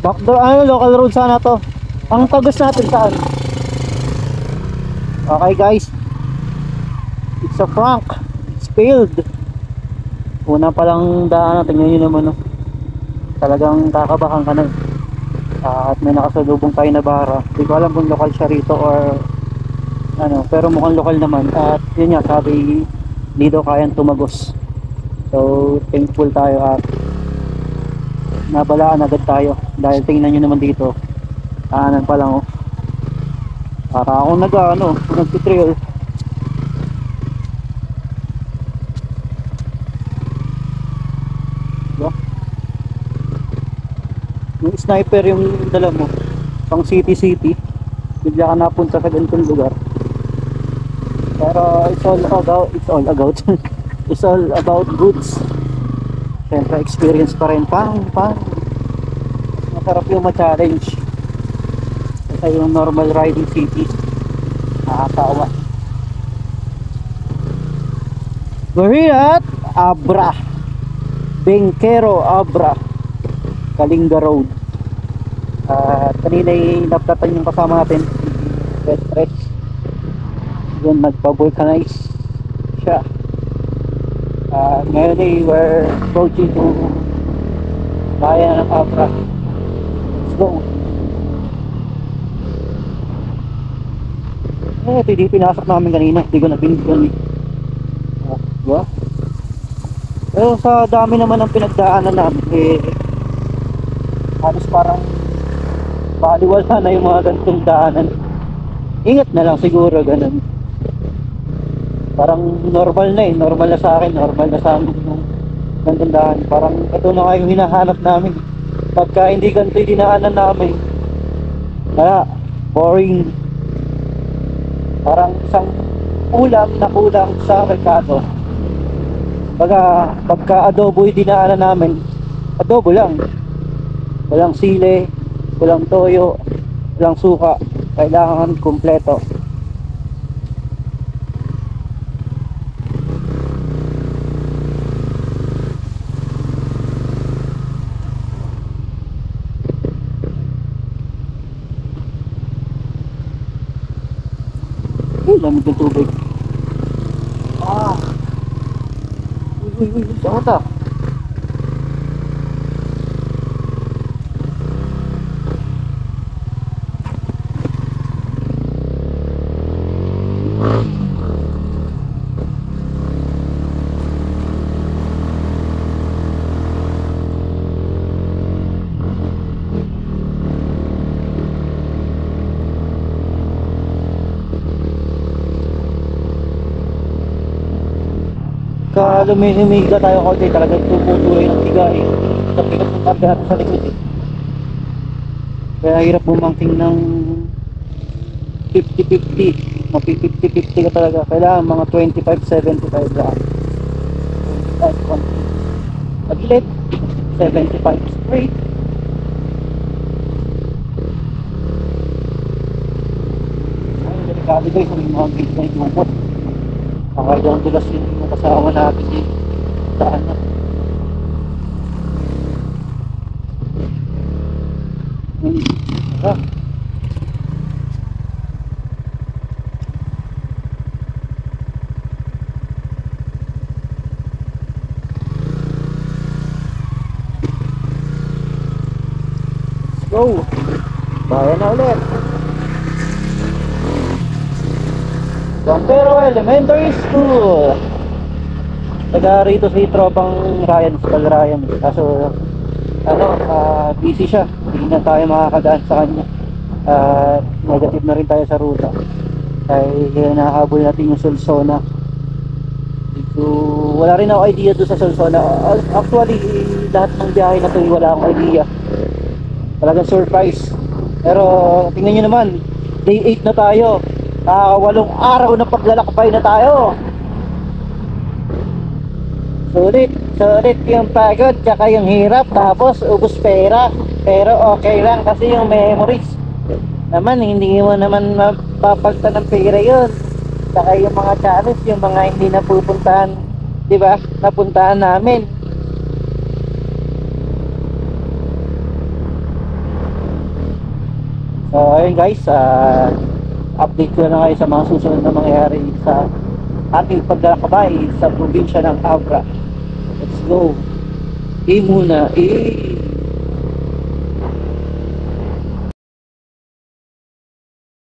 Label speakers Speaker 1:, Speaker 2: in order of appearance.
Speaker 1: Backdoor, local road sana to. Ang tagos natin saan? Okay guys, it's a prank. It's failed. Una palang daan, tingnan nyo naman, no? Talagang kakabahan ka na. At may nakasalubong tayo na bara. Hindi ko alam kung lokal siya rito or ano, pero mukhang lokal naman. At yun nga, sabi hindi daw kayang tumagos. So thankful tayo at nabalaan agad tayo. Dahil tingnan nyo naman dito, kanan pa lang, oh. Para akong nagtitrail. Yung sniper yung dala mo pang city bigla ka napunta sa ganitong lugar, pero it's all about it's all about goods. Siyempre experience pa rin, masarap yung ma-challenge sa yung normal riding city, nakakawa. We're here at Abra, Benquero Abra, Kalinga Road. Kanina ay naptatan yung kasama natin, best friend. Yun, nagpa-vulcanize siya. Ngayon ay we're approaching to bayan ng Abra. Let's go. Ito yung pinasok namin kanina, hindi ko nabinigyan. Diba? Pero sa dami naman ng pinagdaanan namin, halos parang baliwala na yung mga ganitong daanan. Ingat na lang siguro, ganun. Parang normal na sa akin, normal na sa amin yung ganitong daan. Parang ito na nga yung hinahanap namin. Pagka hindi ganito yung dinaanan namin, kaya boring. Parang isang kulang sa merkado. Pagka adobo yung dinaanan namin, adobo lang, walang sile, walang toyo, walang suka. Kailangan kumpleto. Lamig ng tubig. Uy, saan ta? Humiga tayo konti, talagang tumutuloy ng tiga eh. Tapos ng karga natin sa likod eh. Kaya hirap bumangking ng 50-50. Mga 50-50 ka talaga. Kailangan mga 25-75 lang. 25-1. Pag-ilit 75 straight. Ay, delikado guys, may mga gate na itumot. Nakailang dulas yung kasama natin eh. Saan na? Let's go! Bayan na ulit! Benquero Elementary School. Taga rito si tropang Ryan, kaso busy siya, hindi na tayo makakadaan sa kanya. Negative na rin tayo sa ruta kaya nahabol natin yung Solsona. So, wala rin ako idea doon sa Solsona. Actually, lahat ng biyahe na to wala akong idea, talagang surprise. Pero tingnan nyo naman, day 8 na tayo. 8 araw na paglalakbay na tayo. Sulit yung pagod tsaka yung hirap, tapos ubos pera. Pero okay lang kasi yung memories naman, hindi mo naman mapapagta ng pera yun. Tsaka yung mga challenge, yung mga hindi napupuntahan, diba, napuntahan namin. Ayun guys, update ko na kayo sa mga susunod na mangyayari sa ating paglalakbay sa probinsya ng Abra. Let's go. Muna.